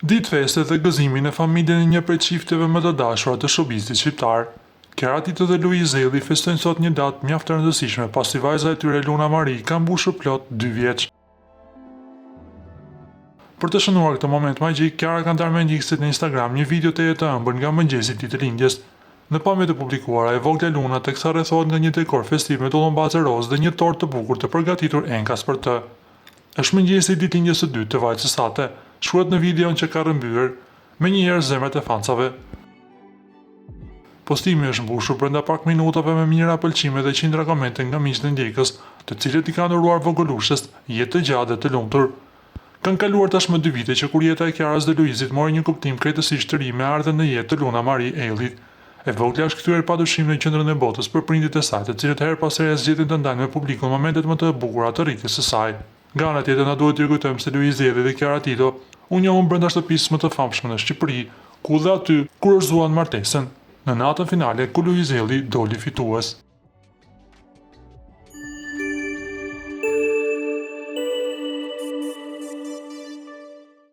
Ditë feste dhe gëzimin e familjen e një prej çifteve më të dashura të showbizit shqiptar. Kiara Tito dhe Luiz Elli festojnë sot një datë mjaft e rëndësishme pasi vajza e tyre Luna Mari ka mbushur plot 2 vjeç. Për të shënuar këtë moment magjik, Kiara ka ndarë me ndjekësit në Instagram një video të jetë ëmbël nga mëngjesi i ditëlindjes. Në pamjet e publikuara, e vogla Luna teksa rrethohet nga një dekor festiv me tullumbace rozë dhe një tortë të bukur të përgatitur enkas për të. Është mëngjesi i ditëlindjes së dytë të vajzës sate, shkruhet në videon që ka rrëmbyer me njëherë zemrat e fansave. Postimi është mbushur brenda pak minutave me mijëra pëlqime dhe qindra komente nga miqtë e ndjekës, të cilët i kanë uruar vogëlushës jetë të gjatë dhe të lumtur. Kanë kaluar tashmë 2 vite që kur jeta e Kiarës dhe Luizit mori një kuptim krejtësisht të ri me ardhen në jetë të Luna Mari Ellit. E vogla është kthyer padyshim në qendrën e botës për prindit e saj, të cilët her pas here zgjedhin të ndajnë me publikun momentet më të bukura të rritjes së saj. Nga ana tjetër na duhet t'ju kujtojmë se Luiz Elli dhe Kiara Tito u njohën brenda shtëpisë më të famshme në Shqipëri, ku dhe aty kur orzuan martesën, në natën finale ku Luiz Elli doli fitues.